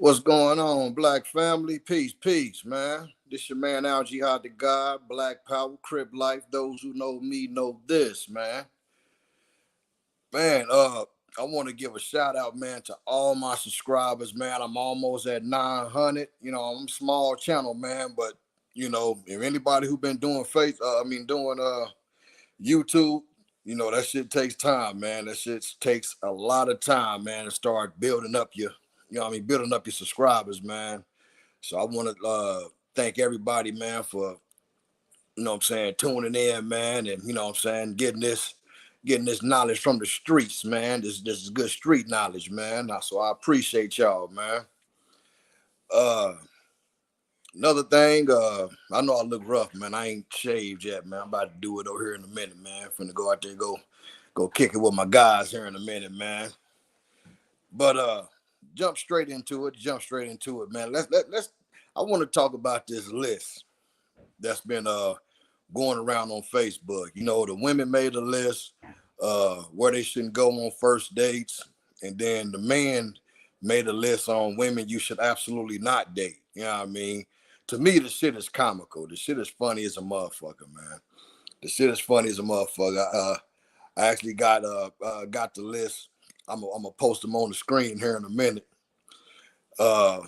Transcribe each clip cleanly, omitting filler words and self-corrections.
What's going on, Black family? Peace, peace, man. This your man Al Jihad the God, Black Power, Crip Life. Those who know me know this, man. Man, I want to give a shout out, man, to all my subscribers, man. I'm almost at 900. I'm a small channel, man, but if anybody who been doing YouTube, that shit takes time, man. That shit takes a lot of time, man, to start building up building up your subscribers, man. So I want to thank everybody, man, for tuning in, man, and getting this knowledge from the streets, man. This is good street knowledge, man. So I appreciate y'all, man. Uh Another thing, I know I look rough, man. I ain't shaved yet, man. I'm about to do it over here in a minute, man. Finna go out there, go kick it with my guys here in a minute, man. But jump straight into it, man. Let's I want to talk about this list that's been going around on Facebook. The women made a list where they shouldn't go on first dates, and then the man made a list on women you should absolutely not date. You know what I mean? To me, the shit is comical. The shit is funny as a motherfucker, man. The shit is funny as a motherfucker. I actually got the list. I'm gonna post them on the screen here in a minute. Uh,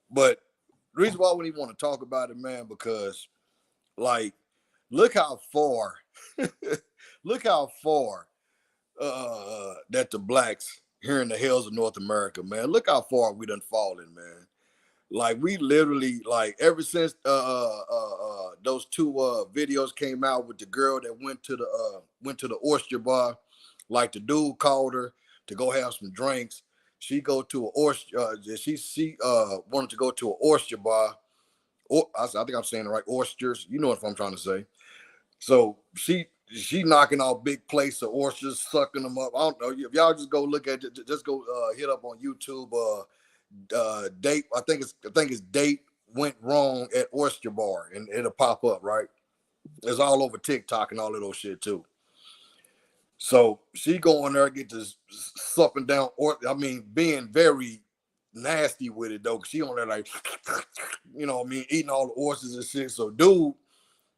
but the reason why I wouldn't even want to talk about it, man, because like, look how far, look how far that the blacks here in the hills of North America, man. Look how far we done fallen, man. Like, we literally, like, ever since those two videos came out with the girl that went to the oyster bar, like the dude called her to go have some drinks. She go to an oyster. She wanted to go to an oyster bar. I think I'm saying it right. Oysters. You know what I'm trying to say. So she knocking out big plates of oysters, sucking them up. I don't know if y'all just go look at it. Just go hit up on YouTube. Date. I think it's date went wrong at oyster bar, and it'll pop up, right? It's all over TikTok and all of those shit too. So she go in there, get this supping down, or being very nasty with it though, cause she on there like, eating all the oysters and shit. So dude,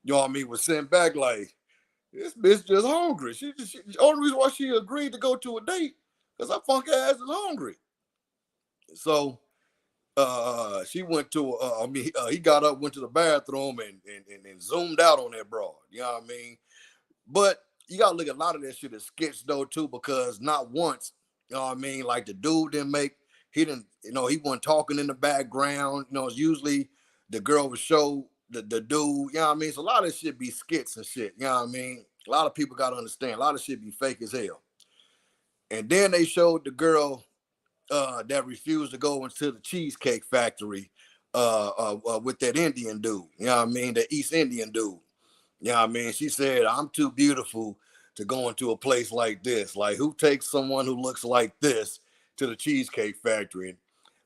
was sent back like, this bitch just hungry. The only reason why she agreed to go to a date, cause her funk ass is hungry. So she went to he got up, went to the bathroom and zoomed out on that broad. You know what I mean? But you gotta look at a lot of that shit as sketch though too, because not once, like the dude he wasn't talking in the background. It's usually the girl would show the dude, you know what I mean? So a lot of shit be skits and shit, you know what I mean? A lot of people gotta understand, a lot of shit be fake as hell. And then they showed the girl that refused to go into the Cheesecake Factory with that Indian dude, you know what I mean? The East Indian dude. You know what I mean? She said, I'm too beautiful to go into a place like this. Like, who takes someone who looks like this to the Cheesecake Factory? And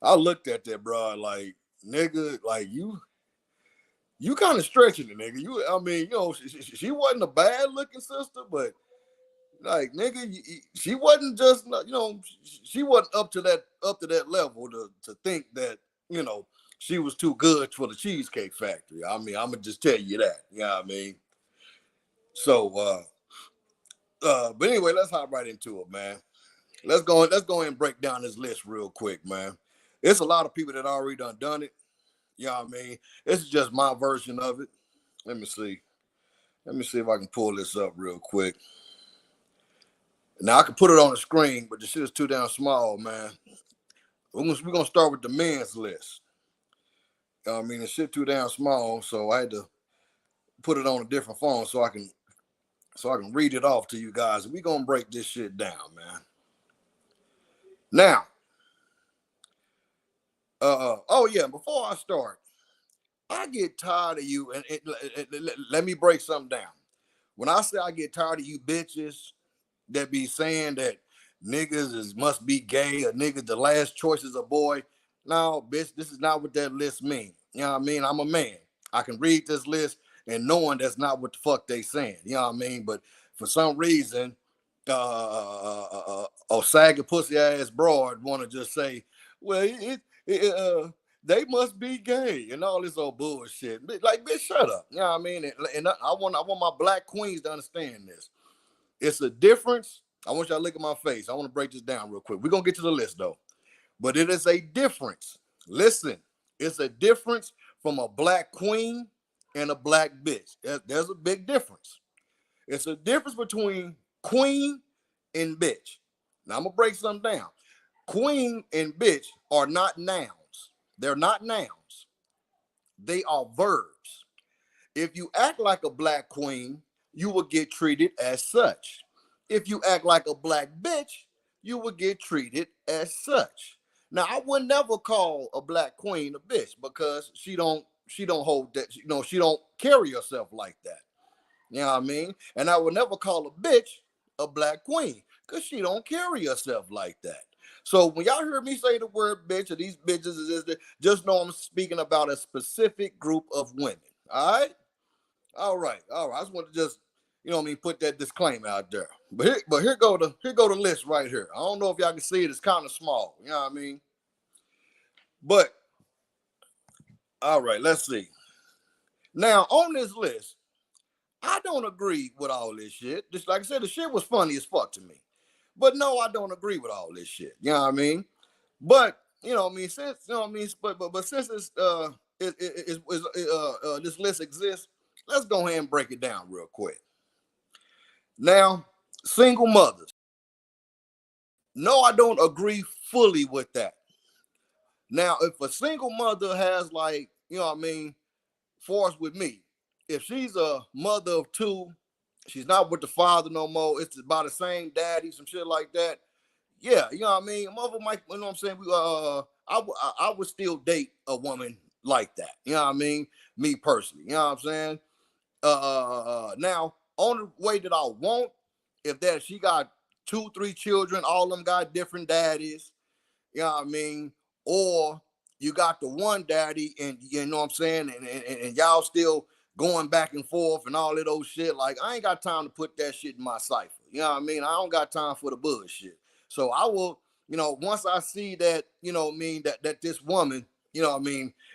I looked at that, bro, like, nigga, like, you kind of stretching it, nigga. She wasn't a bad looking sister, but like, nigga, she wasn't just, she wasn't up to that level to think that, she was too good for the Cheesecake Factory. I'm gonna just tell you that. You know what I mean? So, but anyway, let's hop right into it, man. Let's go and break down this list real quick, man. It's a lot of people that already done it. You know what I mean? This is just my version of it. Let me see. Let me see if I can pull this up real quick. Now I can put it on the screen, but the shit is too damn small, man. We're gonna start with the men's list. The shit too damn small, so I had to put it on a different phone so I can read it off to you guys. We're gonna break this shit down, man. Now, oh yeah, before I start, I get tired of you, and let me break something down. When I say I get tired of you bitches that be saying that niggas must be gay, or niggas the last choice is a boy. No, bitch, this is not what that list means. You know what I mean? I'm a man. I can read this list and knowing that's not what the fuck they saying. You know what I mean? But for some reason, saggy pussy ass broad want to just say, well, they must be gay and all this old bullshit. Like, bitch, shut up. You know what I mean? And I want my black queens to understand this. It's a difference. I want y'all to look at my face. I want to break this down real quick. We're gonna get to the list though. But it is a difference. Listen, it's a difference from a black queen and a black bitch. There's a big difference. It's a difference between queen and bitch. Now I'm gonna break something down. Queen and bitch are not nouns. They're not nouns. They are verbs. If you act like a black queen, you will get treated as such. If you act like a black bitch, you will get treated as such. Now, I would never call a black queen a bitch because she don't hold that, she don't carry herself like that. You know what I mean? And I would never call a bitch a black queen because she don't carry herself like that. So when y'all hear me say the word bitch or these bitches, just know I'm speaking about a specific group of women. All right? All right. All right. I just want to just, what I mean, put that disclaimer out there. But here go the list right here. I don't know if y'all can see it. It's kind of small. You know what I mean? But all right, let's see. Now on this list, I don't agree with all this shit. Just like I said, the shit was funny as fuck to me. But no, I don't agree with all this shit. You know what I mean? But since but since this list exists, let's go ahead and break it down real quick. Now, single mothers. No, I don't agree fully with that. Now, if a single mother has force with me, if she's a mother of two, she's not with the father no more, it's about the same daddy, some shit like that. Yeah, you know what I mean? Mother might, you know what I'm saying? I would still date a woman like that. You know what I mean? Me personally, you know what I'm saying? Now, only way that I want, if that she got 2, 3 children, all of them got different daddies, you know what I mean? Or you got the one daddy, and you know what I'm saying, and y'all still going back and forth and all of those shit. Like, I ain't got time to put that shit in my cipher. You know what I mean? I don't got time for the bullshit. So I will, once I see that, that this woman,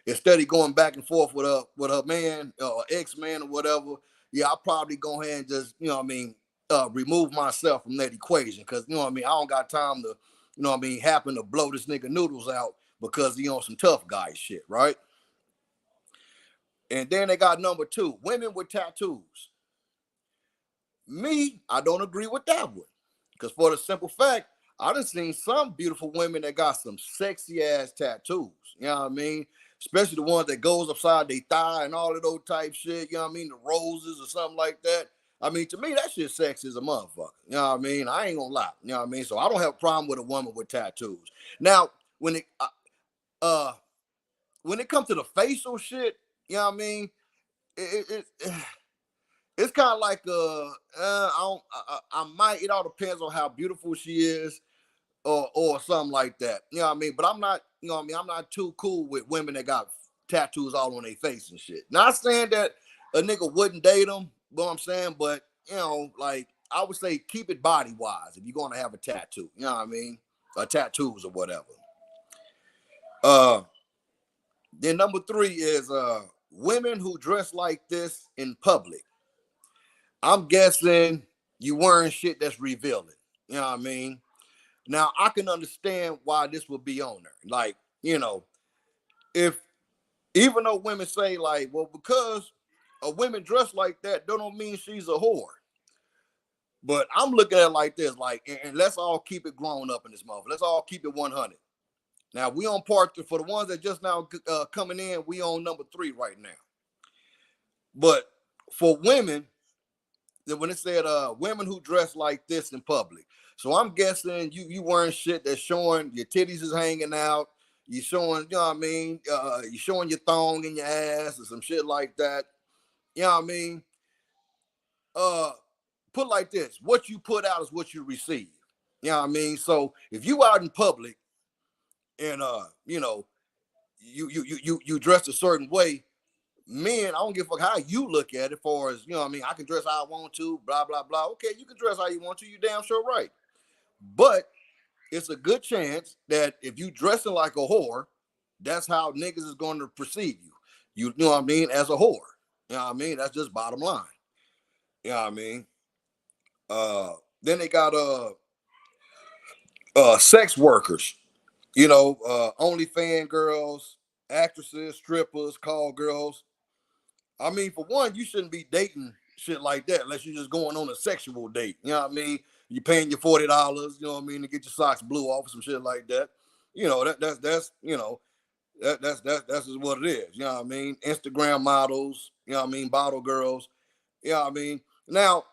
instead of going back and forth with her man or ex-man or whatever, yeah, I'll probably go ahead and just, remove myself from that equation. Cause I don't got time to, happen to blow this nigga noodles out because he on some tough guy shit, right? And then they got number 2, women with tattoos. Me, I don't agree with that one. Because for the simple fact, I done seen some beautiful women that got some sexy ass tattoos. You know what I mean? Especially the ones that goes upside their thigh and all of those type shit. You know what I mean? The roses or something like that. I mean, to me, that shit sexy as a motherfucker. You know what I mean? I ain't gonna lie. You know what I mean? So I don't have a problem with a woman with tattoos. Now, when it comes to the facial shit, you know what I mean? It's kind of like I might. It all depends on how beautiful she is, or something like that. You know what I mean? But I'm not. You know what I mean? I'm not too cool with women that got tattoos all on their face and shit. Not saying that a nigga wouldn't date them. You know what I'm saying? But like I would say, keep it body wise if you're gonna have a tattoo. You know what I mean? Tattoos or whatever. Then number 3 is women who dress like this in public. I'm guessing you wearing shit that's revealing. You know what I mean? Now I can understand why this would be on there. Like, if even though women say like, well, because a woman dressed like that, don't mean she's a whore. But I'm looking at it like this, like, and let's all keep it grown up in this motherfucker. Let's all keep it 100. Now we on part 3. For the ones that just now coming in, we on number 3 right now. But for women, when it said women who dress like this in public, so I'm guessing you wearing shit that's showing your titties is hanging out, you showing, you know what I mean, you showing your thong in your ass or some shit like that. You know what I mean? Put like this: what you put out is what you receive. You know what I mean? So if you out in public and you dress a certain way, men, I don't give a fuck how you look at it. For as you know what I mean, I can dress how I want to, blah blah blah. Okay, you can dress how you want to, you damn sure right. But it's a good chance that if you dressing like a whore, that's how niggas is going to perceive you. You know what I mean? As a whore. You know what I mean? That's just bottom line. You know what I mean? Then they got sex workers, OnlyFans girls, actresses, strippers, call girls. I mean, for one, you shouldn't be dating shit like that unless you're just going on a sexual date. You know what I mean? You're paying your $40, you know what I mean, to get your socks blew off, some shit like that. That's just what it is. You know what I mean? Instagram models, you know what I mean, bottle girls. You know what I mean? Now,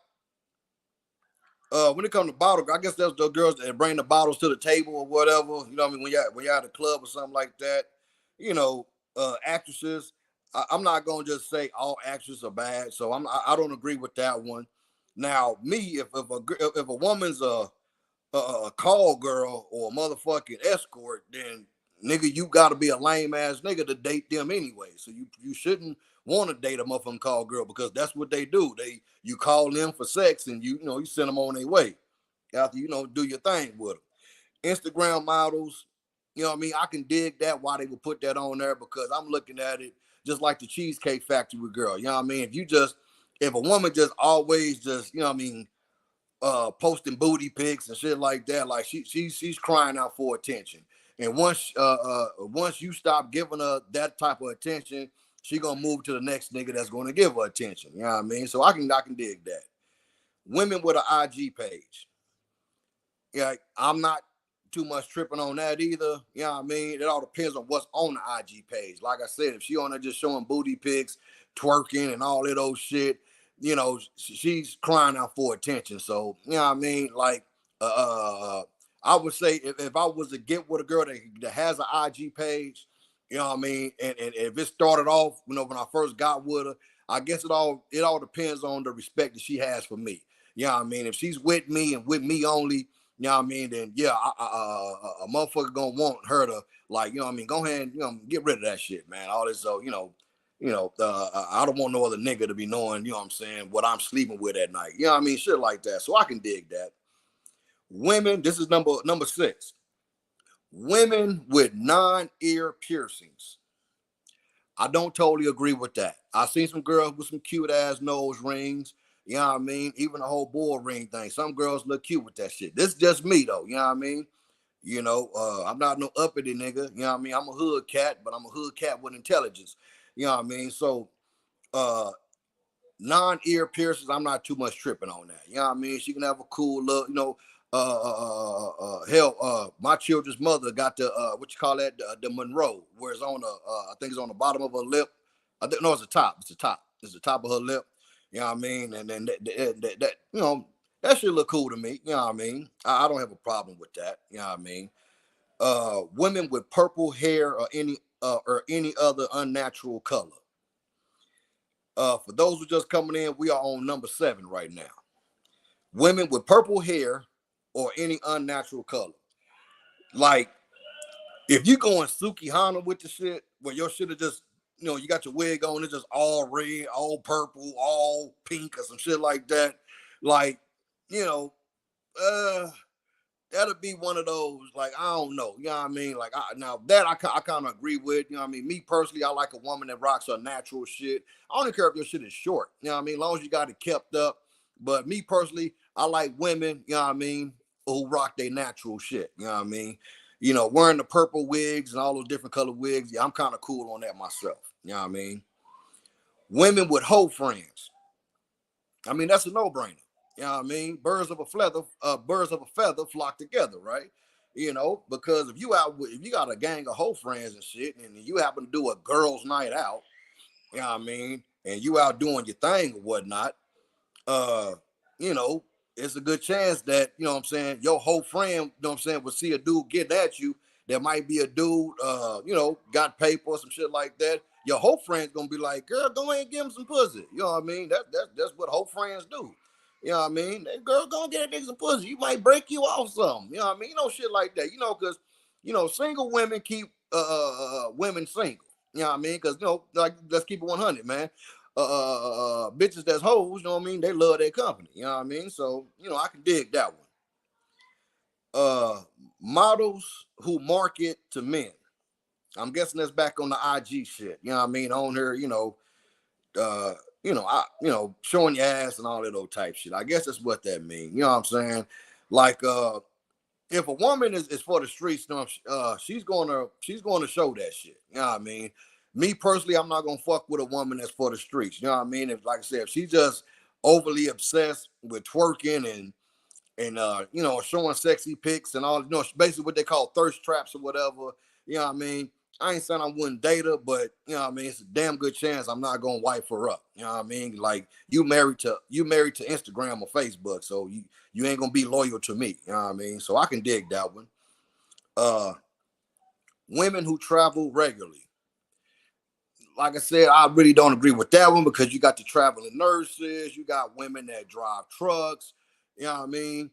when it comes to bottle, I guess that's the girls that bring the bottles to the table or whatever. You know what I mean? When you're at a club or something like that, actresses. I'm not gonna just say all actresses are bad, so I don't agree with that one. Now, me, if a woman's a call girl or a motherfucking escort, then nigga, you gotta be a lame ass nigga to date them anyway. So you shouldn't want to date a motherfucking call girl because that's what they do. You call them for sex and you send them on their way after do your thing with them. Instagram models, you know what I mean? I can dig that why they would put that on there because I'm looking at it just like the Cheesecake Factory girl. You know what I mean? If a woman just always just, you know what I mean, posting booty pics and shit like that, like she's crying out for attention. And once you stop giving her that type of attention, she gonna move to the next nigga that's gonna give her attention. You know what I mean? So I can dig that. Women with an IG page. Yeah, I'm not too much tripping on that either. You know what I mean? It all depends on what's on the IG page. Like I said, if she on there just showing booty pics, twerking and all that old shit, she's crying out for attention. So, you know what I mean? Like, I would say if I was to get with a girl that has an IG page, you know what I mean? And if it started off, when I first got with her, I guess it all depends on the respect that she has for me. You know what I mean? If she's with me and with me only, you know what I mean? Then yeah, a motherfucker gonna want her to like, you know what I mean? Go ahead and get rid of that shit, man. All this, so I don't want no other nigga to be knowing, you know what I'm saying, what I'm sleeping with at night. You know what I mean? Shit like that. So I can dig that. Women, this is number 6. Women with non-ear piercings. I don't totally agree with that. I've seen some girls with some cute ass nose rings. You know what I mean? Even the whole bull ring thing. Some girls look cute with that shit. This is just me though. You know what I mean? I'm not no uppity nigga. You know what I mean? I'm a hood cat, but I'm a hood cat with intelligence. You know what I mean? So non-ear piercings, I'm not too much tripping on that. You know what I mean? She can have a cool look, hell, my children's mother got the what you call that, the Monroe, where it's on the I think it's on the bottom of her lip. No, it's the top. It's the top. It's the top of her lip. You know what I mean? And then that that should look cool to me. You know what I mean? I don't have a problem with that. You know what I mean? Women with purple hair or any other unnatural color. For those who just coming in, we are on number 7 right now. Women with purple hair or any unnatural color. Like, if you going Suki Hana with the shit, where your shit is just, you got your wig on, it's just all red, all purple, all pink, or some shit like that. Like, that'll be one of those, like, I don't know, you know what I mean? Like, I kind of agree with, you know what I mean? Me personally, I like a woman that rocks her natural shit. I don't care if your shit is short, you know what I mean? As long as you got it kept up. But me personally, I like women, you know what I mean, who rock their natural shit, you know what I mean? Wearing the purple wigs and all those different color wigs, yeah, I'm kind of cool on that myself, you know what I mean? Women with hoe friends. I mean, that's a no-brainer. You know what I mean? Birds of a feather flock together, right? Because if you got a gang of hoe friends and shit, and you happen to do a girls' night out, you know what I mean, and you out doing your thing or whatnot, uh, it's a good chance that, you know what I'm saying, your whole friend, you know what I'm saying, will see a dude getting at you. There might be a dude, got paper or some shit like that. Your whole friend's gonna be like, girl, go ahead and give him some pussy. You know what I mean? That's what whole friends do. You know what I mean? That girl gonna get a nigga some pussy. You might break you off something. You know what I mean? Shit like that. Because single women keep women single. You know what I mean? Because like, let's keep it 100, man. Bitches that's hoes, you know what I mean? They love their company. You know what I mean? So I can dig that one. models who market to men. I'm guessing that's back on the IG shit. You know what I mean? On her, uh, showing your ass and all that old type shit. I guess that's what that means. You know what I'm saying? Like, if a woman is for the streets, she's gonna show that shit. You know what I mean? Me personally, I'm not gonna fuck with a woman that's for the streets. You know what I mean? If, like I said, if she's just overly obsessed with twerking and showing sexy pics and all, basically what they call thirst traps or whatever. You know what I mean? I ain't saying I wouldn't date her, but you know what I mean, it's a damn good chance I'm not gonna wipe her up. You know what I mean? Like you married to Instagram or Facebook, so you ain't gonna be loyal to me. You know what I mean? So I can dig that one. Women who travel regularly. Like I said, I really don't agree with that one because you got the traveling nurses, you got women that drive trucks. You know what I mean?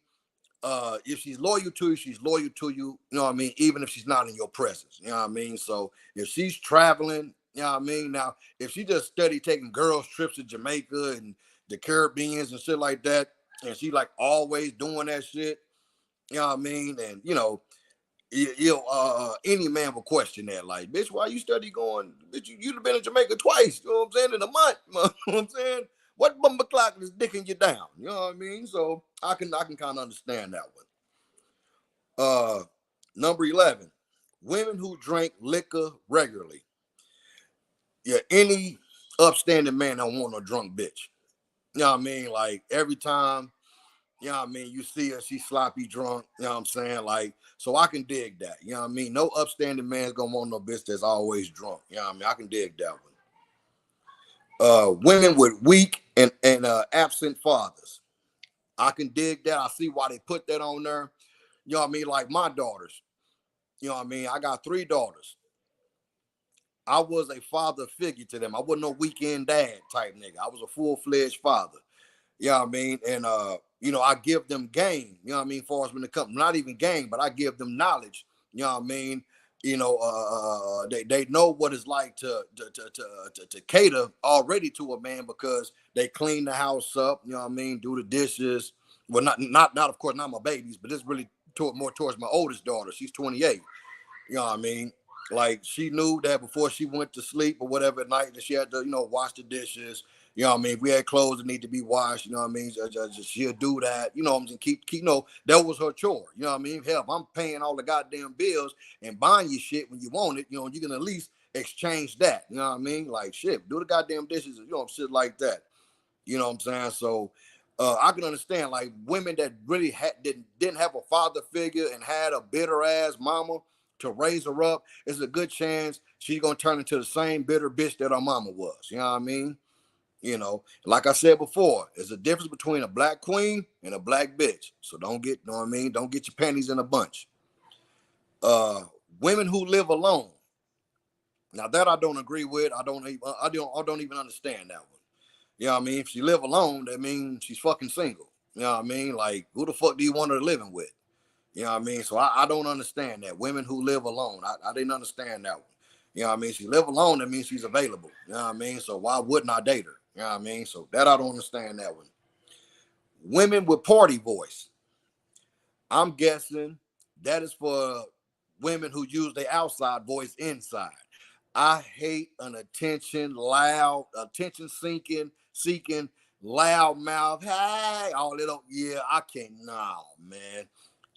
If she's loyal to you, she's loyal to you. You know what I mean? Even if she's not in your presence. You know what I mean? So if she's traveling, you know what I mean? Now, if she just steady taking girls trips to Jamaica and the Caribbeans and shit like that, and she like always doing that shit, you know what I mean? And any man will question that. Like, bitch, why you study going? Bitch, you'd have been in Jamaica twice. You know what I'm saying? In a month. You know what I'm saying? What bumper clock is dicking you down? You know what I mean? So I can kind of understand that one. Number 11, women who drink liquor regularly. Yeah, any upstanding man don't want a drunk bitch. You know what I mean? Like every time, you know what I mean, you see her, she's sloppy drunk. You know what I'm saying? Like, so I can dig that. You know what I mean? No upstanding man's gonna want no bitch that's always drunk. You know what I mean? I can dig that one. Women with weak and absent fathers. I can dig that. I see why they put that on there. You know what I mean? Like my daughters. You know what I mean? I got 3 daughters. I was a father figure to them. I wasn't no weekend dad type nigga. I was a full-fledged father. You know what I mean? And I give them game, you know what I mean, far as when it comes, not even game, but I give them knowledge, you know what I mean? They know what it's like to cater already to a man because they clean the house up, you know what I mean, do the dishes. Well, not of course, not my babies, but it's really more towards my oldest daughter. She's 28. You know what I mean? Like she knew that before she went to sleep or whatever at night that she had to, wash the dishes. You know what I mean? If we had clothes that need to be washed, you know what I mean? She'll do that. You know what I'm saying? Keep, that was her chore. You know what I mean? Hell, if I'm paying all the goddamn bills and buying you shit when you want it, you can at least exchange that. You know what I mean? Like shit, do the goddamn dishes, shit like that. You know what I'm saying? So I can understand like women that really didn't have a father figure and had a bitter ass mama to raise her up. It's a good chance she's gonna turn into the same bitter bitch that her mama was. You know what I mean? Like I said before, there's a difference between a black queen and a black bitch. So don't get, you know what I mean? Don't get your panties in a bunch. Women who live alone. Now that I don't agree with. I don't even understand that one. You know what I mean? If she live alone, that means she's fucking single. You know what I mean? Like, who the fuck do you want her living with? You know what I mean? So I don't understand that. Women who live alone, I didn't understand that one. You know what I mean? She live alone, that means she's available. You know what I mean? So why wouldn't I date her? You know what I mean? So that I don't understand that one. Women with party voice. I'm guessing that is for women who use their outside voice inside. I hate an seeking, loud mouth. Hey, all that. Yeah, I can't. Nah, man.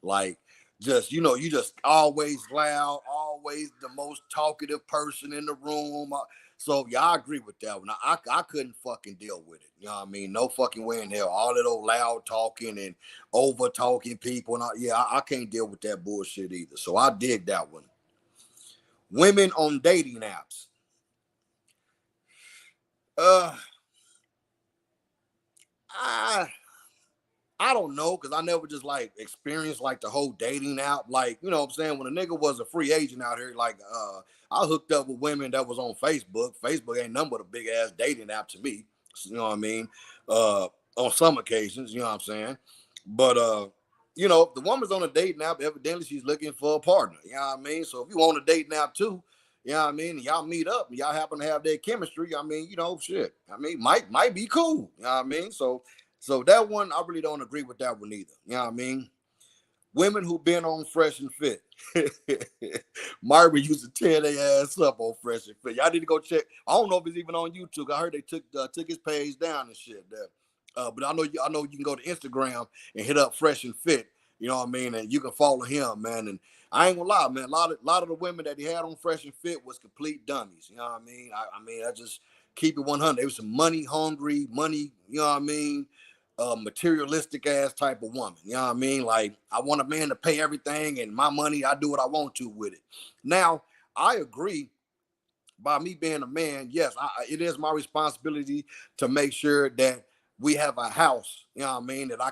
Like, you just always loud, always the most talkative person in the room. So yeah, I agree with that one. I couldn't fucking deal with it. You know what I mean? No fucking way in hell. All that old loud talking and over talking people. And I can't deal with that bullshit either. So I dig that one. Women on dating apps. I don't know, because I never just like experienced like the whole dating app. Like, you know what I'm saying? When a nigga was a free agent out here, like I hooked up with women that was on Facebook. Facebook ain't nothing but a big ass dating app to me. You know what I mean? On some occasions, you know what I'm saying? But if the woman's on a dating app, evidently she's looking for a partner. You know what I mean? So if you on a dating app too, you know what I mean? And y'all meet up and y'all happen to have their chemistry. I mean, shit. I mean, might be cool. You know what I mean? So that one, I really don't agree with that one either. You know what I mean? women who been on Fresh and Fit. Myra used to tear their ass up on Fresh and Fit. Y'all need to go check. I don't know if it's even on YouTube. I heard they took his page down and shit there. But I know you can go to Instagram and hit up Fresh and Fit. You know what I mean? And you can follow him, man. And I ain't gonna lie, man. A lot of the women that he had on Fresh and Fit was complete dummies. You know what I mean? I mean, I just keep it 100. They was some money hungry, money. You know what I mean? Materialistic ass type of woman. You know what I mean? Like, I want a man to pay everything, and my money, I do what I want to with it. Now, I agree. By me being a man, yes, it is my responsibility to make sure that we have a house. You know what I mean? That I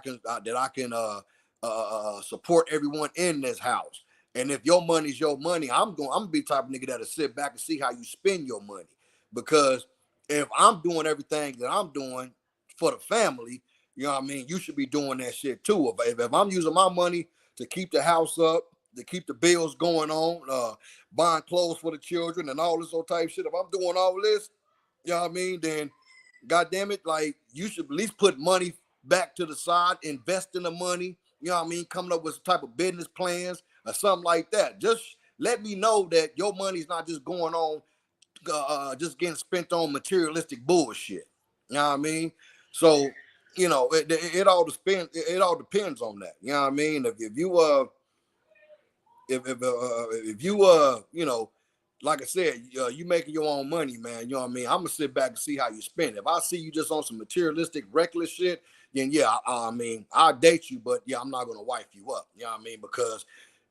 can support everyone in this house. And if your money's your money, I'm gonna be the type of nigga that'll sit back and see how you spend your money. Because if I'm doing everything that I'm doing for the family, you know what I mean, you should be doing that shit too. If I'm using my money to keep the house up, to keep the bills going on, buying clothes for the children and all this old type shit, if I'm doing all this, you know what I mean, then God damn it, like, you should at least put money back to the side, invest in the money, you know what I mean, coming up with some type of business plans or something like that. Just let me know that your money's not just going on, just getting spent on materialistic bullshit. You know what I mean? So, you know, it all depends. It all depends on that. You know what I mean? If you you know, like I said, you making your own money, man. You know what I mean? I'm gonna sit back and see how you spend it. If I see you just on some materialistic, reckless shit, then yeah, I mean, I'll date you, but yeah, I'm not gonna wife you up. You know what I mean? Because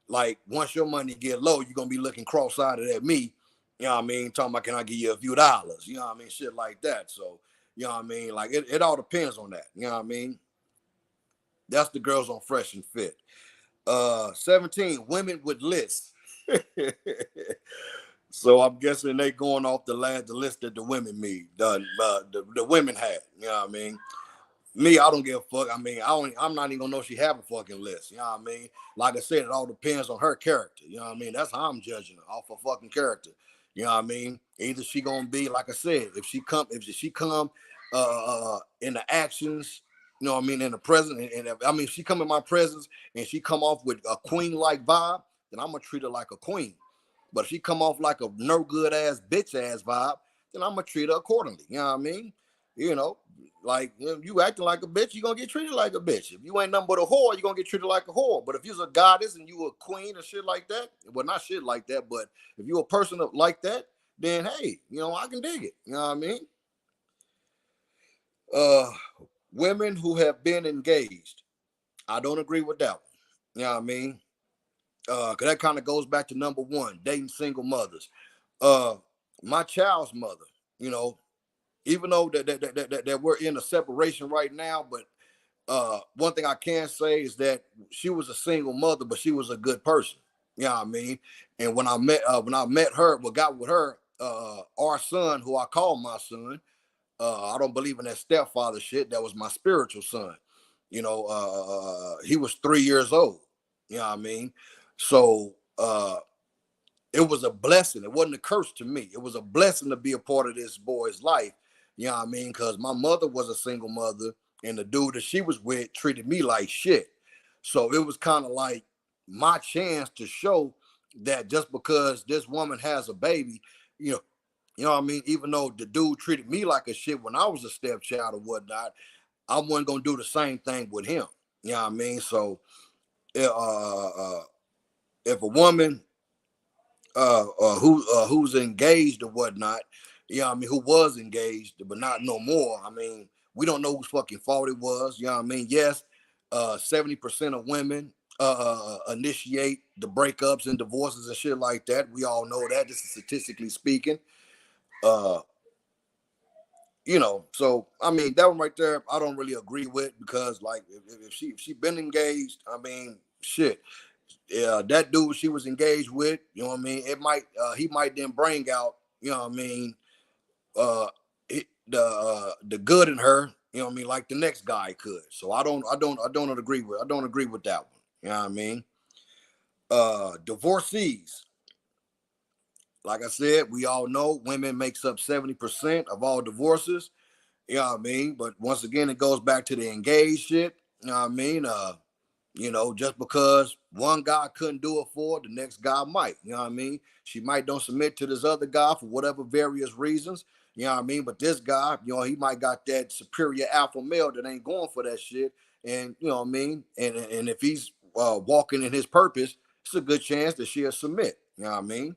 like, once your money get low, you're gonna be looking cross-eyed at me. You know what I mean? Talking about, can I give you a few dollars? You know what I mean? Shit like that. So, you know what I mean? Like, it all depends on that. You know what I mean? That's the girls on Fresh and Fit. 17, women with lists. So I'm guessing they going off the list that the women the women had. You know what I mean? Me, I don't give a fuck. I mean, I'm not even gonna know she have a fucking list. You know what I mean? Like I said, it all depends on her character. You know what I mean? That's how I'm judging her, off her fucking character. You know what I mean? Either she gonna be, like I said, if she come in the actions, you know what I mean, in the present, and if, I mean, if she come in my presence and she come off with a queen like vibe, then I'm gonna treat her like a queen. But if she come off like a no good ass bitch ass vibe, then I'm gonna treat her accordingly. You know what I mean? You know, like, you acting like a bitch, you're gonna get treated like a bitch. If you ain't nothing but a whore, you're gonna get treated like a whore. But if you're a goddess and you a queen and shit like that, well, not shit like that, but if you're a person like that, then hey, you know, I can dig it. You know what I mean? Uh Women who have been engaged. I don't agree with that one. You know what I mean? Cause that kind of goes back to number one, dating single mothers. Uh my child's mother, you know, even though that we're in a separation right now, but one thing I can say is that she was a single mother, but she was a good person. You know what I mean? And when I met her, what got with her, our son, who I call my son, I don't believe in that stepfather shit. That was my spiritual son. You know, he was 3 years old. You know what I mean? So it was a blessing. It wasn't a curse to me. It was a blessing to be a part of this boy's life. You know what I mean? Because my mother was a single mother, and the dude that she was with treated me like shit. So it was kind of like my chance to show that just because this woman has a baby, you know, you know what I mean? Even though the dude treated me like a shit when I was a stepchild or whatnot, I wasn't gonna do the same thing with him. You know what I mean? So if a woman who's engaged or whatnot, you know what I mean, who was engaged but not no more, I mean, we don't know whose fucking fault it was. You know what I mean? Yes, 70% of women initiate the breakups and divorces and shit like that. We all know that, just statistically speaking. Uh, you know, so I mean, that one right there, I don't really agree with, because like, if she been engaged, I mean, shit, yeah, that dude she was engaged with, you know what I mean, it might he might then bring out, you know what I mean, uh the good in her, you know what I mean, like the next guy could. So I don't agree with that one. You know what I mean? Divorcees, like I said, we all know women makes up 70% of all divorces. You know what I mean? But once again, it goes back to the engaged shit. You know what I mean? You know, just because one guy couldn't do it for her, the next guy might. You know what I mean? She might don't submit to this other guy for whatever various reasons. You know what I mean? But this guy, you know, he might got that superior alpha male that ain't going for that shit. And you know what I mean? And if he's walking in his purpose, it's a good chance that she'll submit. You know what I mean?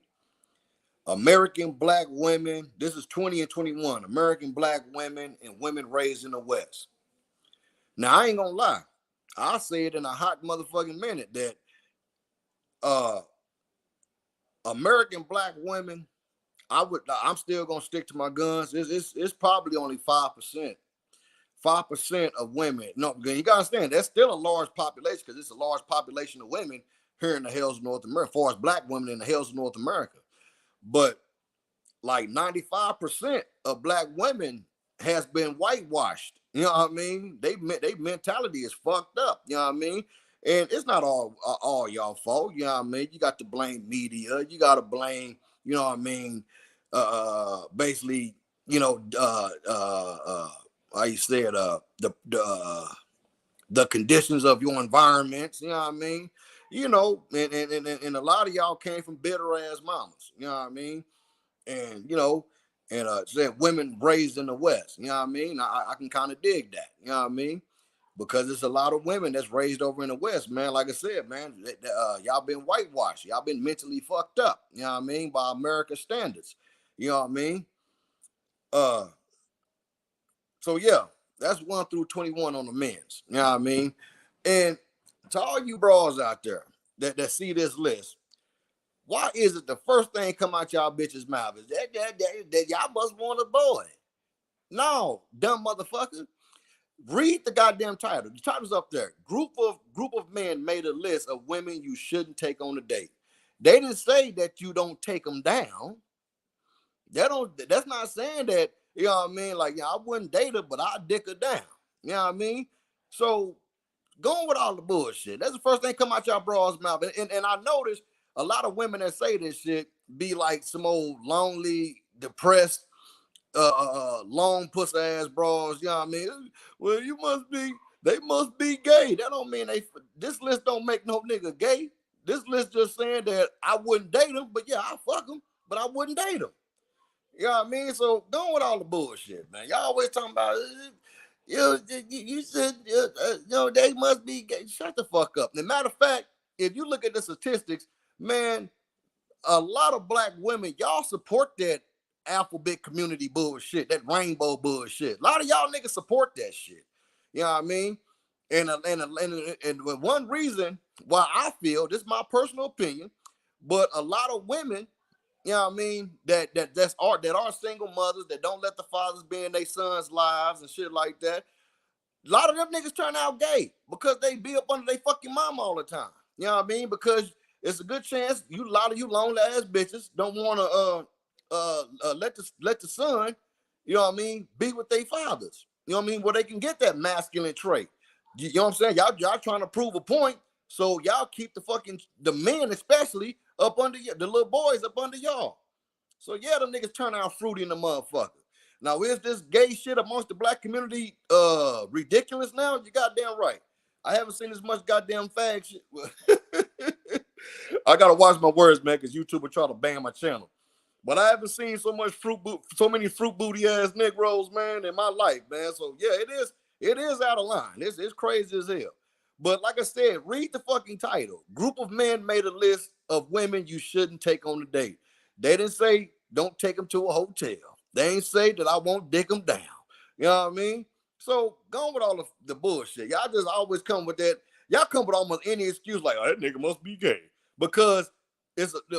American black women, this is 20 and 21. American black women and women raised in the West. Now I ain't gonna lie. I'll say it in a hot motherfucking minute that uh American black women, I'm still gonna stick to my guns. It's probably only 5%. 5% of women. No, you gotta understand that's still a large population because it's a large population of women here in the hills of North America, as far as black women in the hills of North America. But like 95% of black women has been whitewashed. You know what I mean? They mentality is fucked up. You know what I mean? And it's not all y'all fault. You know what I mean? You got to blame media. You got to blame. You know what I mean? Basically, you know, how you said the conditions of your environments. You know what I mean? You know, and a lot of y'all came from bitter ass mamas. You know what I mean? And you know, and said women raised in the West. You know what I mean? I can kind of dig that. You know what I mean? Because there's a lot of women that's raised over in the West, man. Like I said, man, y'all been whitewashed. Y'all been mentally fucked up. You know what I mean? By American standards. You know what I mean? So yeah, that's 1 through 21 on the men's. You know what I mean? And to all you bras out there that see this list, why is it the first thing come out y'all bitches' mouth is that y'all must want a boy? No, dumb motherfucker. Read the goddamn title. The title's up there. Group of men made a list of women you shouldn't take on a date. They didn't say that you don't take them down. That's not saying that, you know what I mean? Like, yeah, I wouldn't date her, but I'd dick her down. You know what I mean? So going with all the bullshit. That's the first thing come out y'all bras' mouth. And I noticed a lot of women that say this shit be like some old lonely, depressed, long pussy ass bras. You know what I mean? Well, they must be gay. That don't mean this list don't make no nigga gay. This list just saying that I wouldn't date him, but yeah, I fuck him, but I wouldn't date him. You know what I mean? So going with all the bullshit, man. Y'all always talking about you said you know they must be gay. Shut the fuck up. As a matter of fact, if you look at the statistics, man, a lot of black women, y'all support that alphabet community bullshit, that rainbow bullshit. A lot of y'all niggas support that shit. You know what I mean? And one reason why I feel, this is my personal opinion, but a lot of women, you know what I mean, that are single mothers that don't let the fathers be in their sons' lives and shit like that. A lot of them niggas turn out gay because they be up under their fucking mom all the time. You know what I mean? Because it's a good chance a lot of you lonely ass bitches don't want to let the son, you know what I mean, be with their fathers. You know what I mean? Where they can get that masculine trait. You know what I'm saying? Y'all trying to prove a point, so y'all keep the men especially up under the little boys up under y'all. So yeah, them niggas turn out fruity in the motherfucker. Now, is this gay shit amongst the black community ridiculous now? You goddamn right. I haven't seen as much goddamn fag shit. I gotta watch my words, man, because YouTube will try to ban my channel. But I haven't seen so many fruit booty ass Negroes, man, in my life, man. So yeah, it is out of line. It's crazy as hell. But like I said, read the fucking title. Group of men made a list of women you shouldn't take on a date. They didn't say don't take them to a hotel. They ain't say that I won't dick them down. You know what I mean? So going with all of the bullshit. Y'all just always come with that. Y'all come with almost any excuse like, oh, that nigga must be gay. Because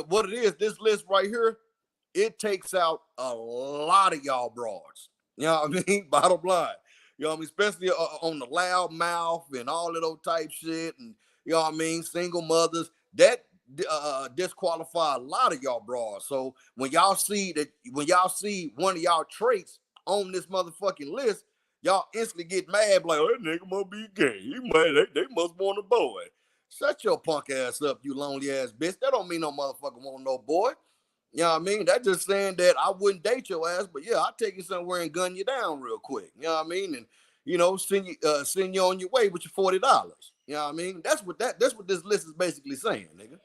what it is, this list right here, it takes out a lot of y'all broads. You know what I mean? Bottom line. You know what I mean? Especially on the loud mouth and all of those type shit. And you know what I mean? Single mothers. That disqualify a lot of y'all broads. So when y'all see one of y'all traits on this motherfucking list, y'all instantly get mad like, oh, that nigga must be gay. They must want a boy. Shut your punk ass up, you lonely ass bitch. That don't mean no motherfucker want no boy. You know what I mean? That's just saying that I wouldn't date your ass, but yeah, I'll take you somewhere and gun you down real quick. You know what I mean? And you know, send you on your way with your $40. You know what I mean? That's what this list is basically saying, nigga.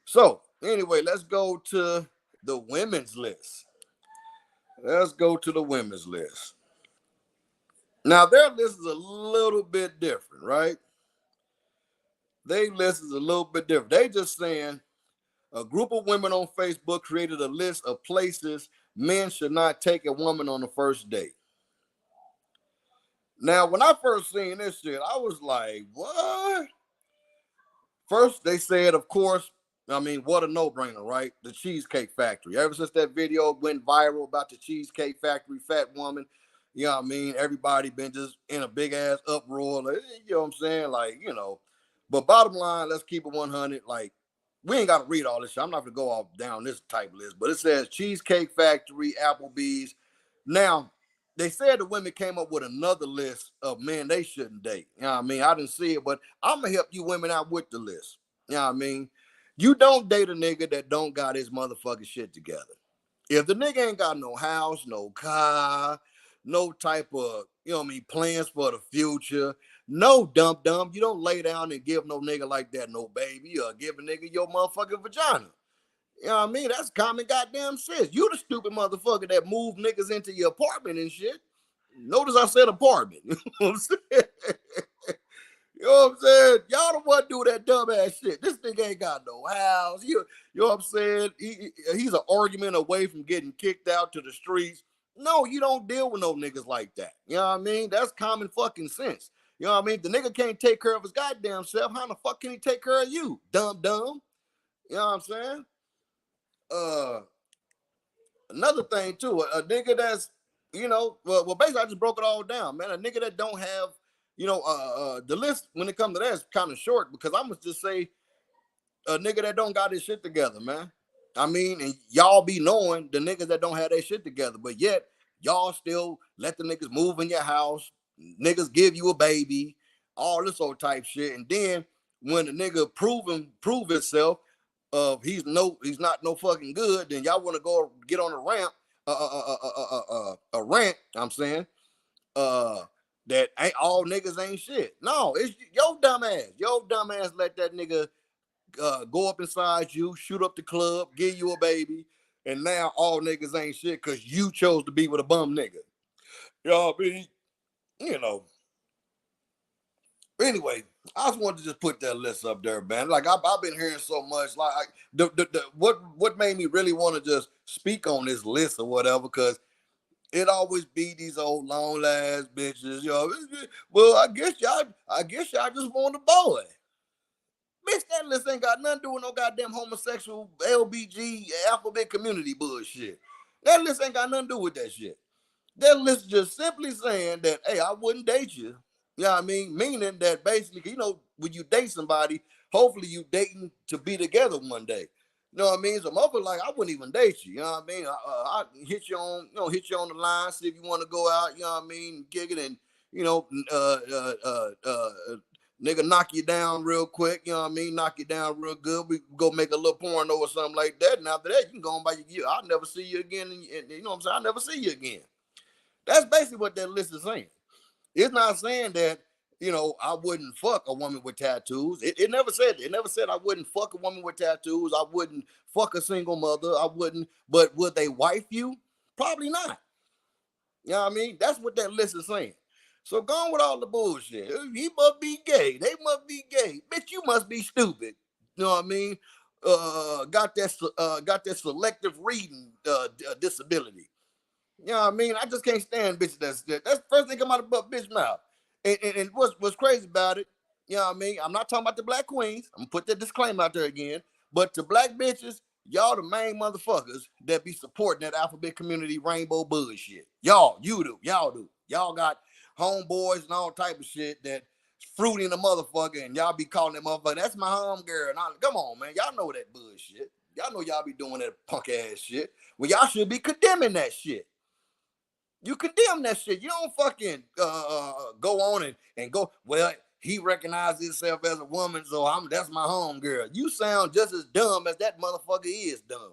So anyway, let's go to the women's list. Let's go to the women's list. Now their list is a little bit different, right? Their list is a little bit different. They just saying a group of women on Facebook created a list of places men should not take a woman on the first date. Now, when I first seen this shit, I was like, what? First, they said, of course, I mean, what a no-brainer, right? The Cheesecake Factory. Ever since that video went viral about the Cheesecake Factory fat woman, you know what I mean? Everybody been just in a big-ass uproar. Like, you know what I'm saying? Like, you know. But bottom line, let's keep it 100. Like, we ain't got to read all this shit. I'm not going to go off down this type list. But it says Cheesecake Factory, Applebee's. Now, they said the women came up with another list of men they shouldn't date. You know what I mean? I didn't see it, but I'm going to help you women out with the list. You know what I mean? You don't date a nigga that don't got his motherfucking shit together. If the nigga ain't got no house, no car, no type of, you know what I mean, plans for the future, no dumb, you don't lay down and give no nigga like that no baby or give a nigga your motherfucking vagina. You know what I mean? That's common goddamn sense. You the stupid motherfucker that moved niggas into your apartment and shit. Notice I said apartment. You know what I'm saying? You know what I'm saying? Y'all the one do that dumbass shit. This nigga ain't got no house. You know what I'm saying? He's an argument away from getting kicked out to the streets. No, you don't deal with no niggas like that. You know what I mean? That's common fucking sense. You know what I mean? The nigga can't take care of his goddamn self. How the fuck can he take care of you? Dumb. You know what I'm saying? Another thing too, a nigga that's, you know, well, basically I just broke it all down, man. A nigga that don't have, you know, the list when it comes to that is kind of short because I'm gonna just say a nigga that don't got his shit together, man. I mean, and y'all be knowing the niggas that don't have their shit together, but yet y'all still let the niggas move in your house, niggas give you a baby, all this old type shit, and then when the nigga prove himself, he's not no fucking good, then y'all want to go get on a ramp, a rant. I'm saying, that ain't all niggas ain't shit. No, it's your dumb ass. Your dumb ass let that nigga go up inside you, shoot up the club, give you a baby, and now all niggas ain't shit because you chose to be with a bum nigga. You know what I mean? You know. Anyway, I just wanted to just put that list up there, man. Like I've been hearing so much. Like what made me really want to just speak on this list or whatever, because it always be these old long ass bitches, you know. Well, I guess y'all just want a boy. Bitch, that list ain't got nothing to do with no goddamn homosexual LBG alphabet community bullshit. That list ain't got nothing to do with that shit. That list just simply saying that, hey, I wouldn't date you. You know what I mean? Meaning that basically, you know, when you date somebody, hopefully you dating to be together one day. You know what I mean? So motherfucker, like, I wouldn't even date you. You know what I mean? I hit you on the line, see if you want to go out. You know what I mean? Gig it and, you know, nigga knock you down real quick. You know what I mean? Knock you down real good. We go make a little porno or something like that. And after that, you can go on by your gear. I'll never see you again. And you know what I'm saying? I'll never see you again. That's basically what that list is saying. It's not saying that, you know, I wouldn't fuck a woman with tattoos. It never said that. It never said I wouldn't fuck a woman with tattoos. I wouldn't fuck a single mother. I wouldn't. But would they wife you? Probably not. You know what I mean? That's what that list is saying. So gone with all the bullshit. He must be gay. They must be gay. Bitch, you must be stupid. You know what I mean? Got that selective reading disability. You know what I mean? I just can't stand bitches. That's the first thing come out of the bitch mouth. And what's crazy about it, you know what I mean? I'm not talking about the black queens. I'm gonna put that disclaimer out there again. But to black bitches, y'all the main motherfuckers that be supporting that alphabet community rainbow bullshit. Y'all do. Y'all got homeboys and all type of shit that fruity in the motherfucker, and y'all be calling that motherfucker, that's my home girl. And come on, man. Y'all know that bullshit. Y'all know y'all be doing that punk ass shit. Well, y'all should be condemning that shit. You condemn that shit. You don't fucking go on and go, well, he recognizes himself as a woman, so that's my home girl. You sound just as dumb as that motherfucker is dumb.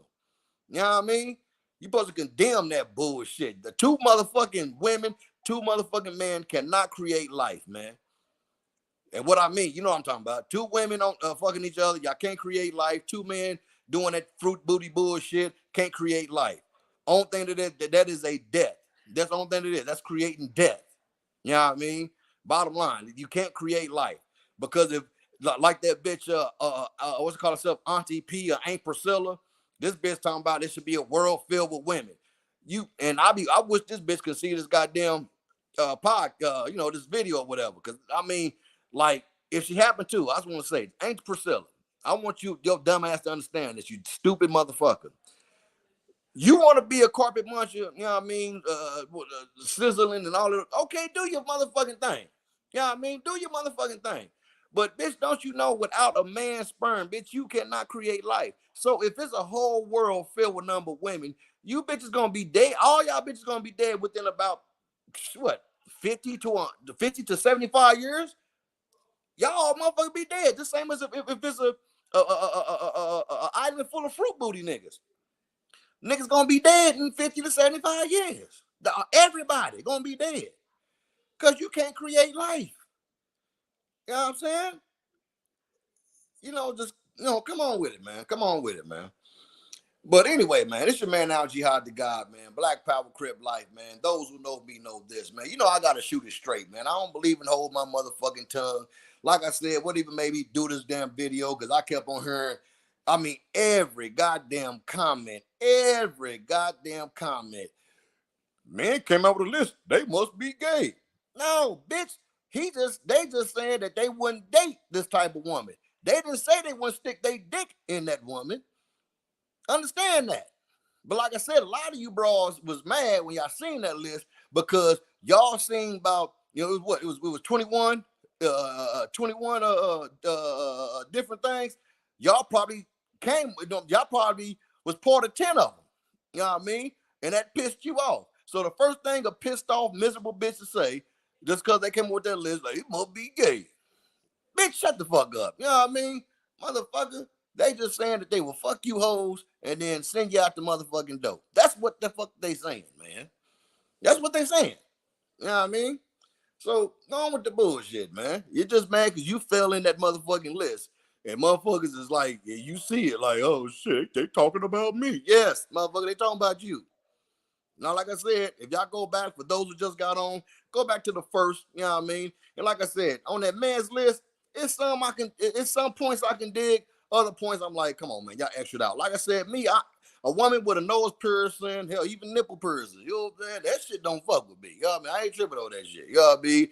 You know what I mean? You supposed to condemn that bullshit. The two motherfucking women, two motherfucking men cannot create life, man. And what I mean, you know what I'm talking about. Two women on fucking each other. Y'all can't create life. Two men doing that fruit booty bullshit can't create life. Only thing that is a death. That's the only thing it is. That's creating death. You know what I mean? Bottom line, you can't create life because if like that bitch, what's it called herself, Auntie P or Aunt Priscilla. This bitch talking about this should be a world filled with women. I wish this bitch could see this goddamn this video or whatever. Cause I mean, like, if she happened to, I just want to say, Aunt Priscilla, I want your dumb ass to understand this, you stupid motherfucker. You want to be a carpet muncher, you know what I mean? Sizzling and all that. Okay, do your motherfucking thing. You know what I mean? Do your motherfucking thing. But bitch, don't you know without a man's sperm, bitch, you cannot create life. So if it's a whole world filled with number of women, you bitches gonna be dead. All y'all bitches gonna be dead within about what 50 to 75 years. Y'all motherfuckers be dead. The same as if it's a island full of fruit booty niggas. Niggas gonna be dead in 50 to 75 years. Everybody gonna be dead. Because you can't create life. You know what I'm saying? Come on with it, man. Come on with it, man. But anyway, man, it's your man Al Jihad the God, man. Black Power Crip Life, man. Those who know me know this, man. You know I gotta shoot it straight, man. I don't believe in holding my motherfucking tongue. Like I said, what even made me do this damn video? Because I kept on hearing, I mean, every goddamn comment. Man came out with a list. They must be gay. No, bitch. They just saying that they wouldn't date this type of woman. They didn't say they wouldn't stick their dick in that woman. Understand that. But like I said, a lot of you bras was mad when y'all seen that list because y'all seen about, it was 21 different things. Y'all probably was part of 10 of them. You know what I mean? And that pissed you off. So the first thing a pissed off, miserable bitch to say, just because they came up with that list, like, it must be gay. Bitch, shut the fuck up. You know what I mean? Motherfucker, they just saying that they will fuck you hoes and then send you out the motherfucking dope. That's what the fuck they saying, man. That's what they saying. You know what I mean? So go on with the bullshit, man. You're just mad because you fell in that motherfucking list. And motherfuckers is like, yeah, you see it like, oh shit, they talking about me. Yes, motherfucker, they talking about you. Now, like I said, if y'all go back, for those who just got on, go back to the first, you know what I mean? And like I said, on that man's list, it's some points I can dig. Other points I'm like, come on, man, y'all extra out. Like I said, a woman with a nose piercing, hell, even nipple piercing, you know what I'm saying? That shit don't fuck with me. You know what I mean? I ain't tripping on that shit. You know what I mean?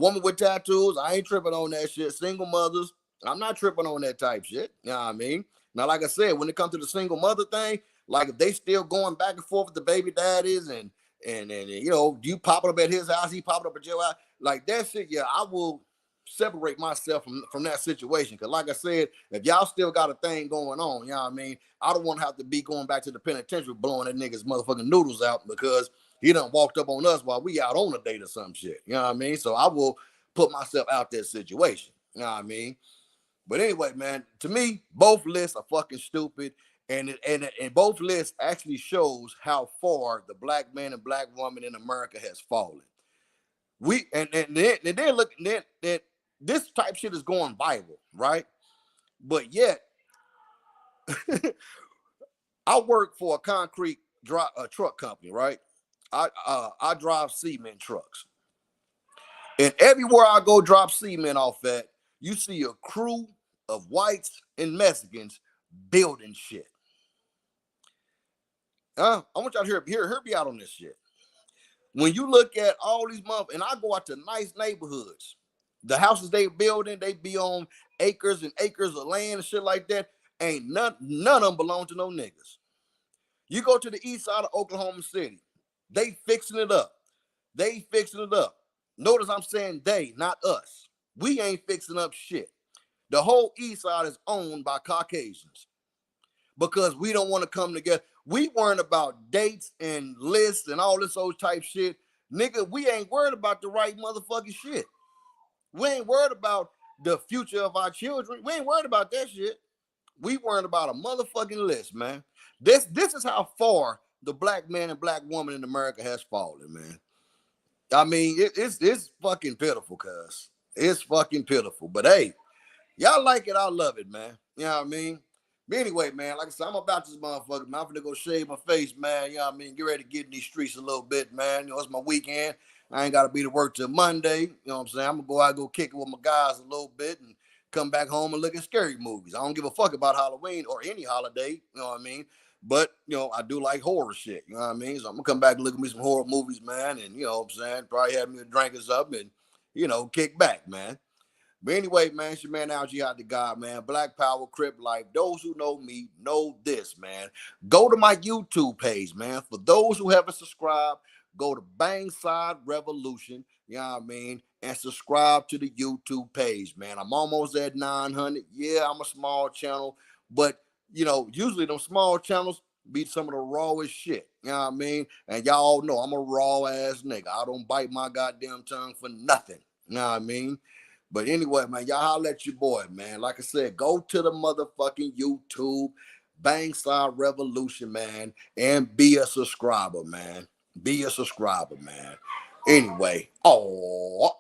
Woman with tattoos, I ain't tripping on that shit. Single mothers, I'm not tripping on that type shit. You know what I mean? Now, like I said, when it comes to the single mother thing, like if they still going back and forth with the baby daddies and you popping up at his house, he popping up at your house, like that shit, yeah, I will separate myself from that situation. Because like I said, if y'all still got a thing going on, you know what I mean? I don't want to have to be going back to the penitentiary blowing that nigga's motherfucking noodles out because he done walked up on us while we out on a date or some shit. You know what I mean? So I will put myself out that situation. You know what I mean? But anyway, man, to me, both lists are fucking stupid. And both lists actually shows how far the black man and black woman in America has fallen. Then this type shit is going viral, right? But yet, I work for a concrete truck company, right? I drive cement trucks, and everywhere I go drop cement off at, you see a crew of whites and Mexicans building shit. I want y'all to hear me out on this shit. When you look at all these and I go out to nice neighborhoods, the houses they building, they be on acres and acres of land and shit like that. Ain't none of them belong to no niggas. You go to the east side of Oklahoma City, they fixing it up. Notice I'm saying they, not us. We ain't fixing up shit. The whole east side is owned by Caucasians because we don't want to come together. We weren't about dates and lists and all this old type shit. Nigga, we ain't worried about the right motherfucking shit. We ain't worried about the future of our children. We ain't worried about that shit. We worried about a motherfucking list, man. This is how far the black man and black woman in America has fallen, man. I mean, it's fucking pitiful, cuz. It's fucking pitiful. But hey, y'all like it, I love it, man. You know what I mean? But anyway, man, like I said, I'm about this motherfucker, man. I'm gonna go shave my face, man. You know what I mean? Get ready to get in these streets a little bit, man. You know, it's my weekend. I ain't gotta be to work till Monday. You know what I'm saying? I'm gonna go out, go kick it with my guys a little bit and come back home and look at scary movies. I don't give a fuck about Halloween or any holiday, you know what I mean? But you know, I do like horror shit, you know what I mean? So I'm gonna come back and look at me some horror movies, man, and you know what I'm saying, probably have me a drink or something and kick back, man. But anyway, man, it's your man Al Jihad the God, man. Black Power, Crip Life. Those who know me know this, man. Go to my YouTube page, man. For those who haven't subscribed, go to Bangside Revolution, you know what I mean, and subscribe to the YouTube page, man. I'm almost at 900. Yeah, I'm a small channel, but, usually them small channels be some of the rawest shit, you know what I mean? And y'all know I'm a raw ass nigga. I don't bite my goddamn tongue for nothing, you know what I mean? But anyway, man, y'all holler at your boy, man. Like I said, go to the motherfucking YouTube, Bangside Revolution, man, and be a subscriber, man. Be a subscriber, man. Anyway, oh.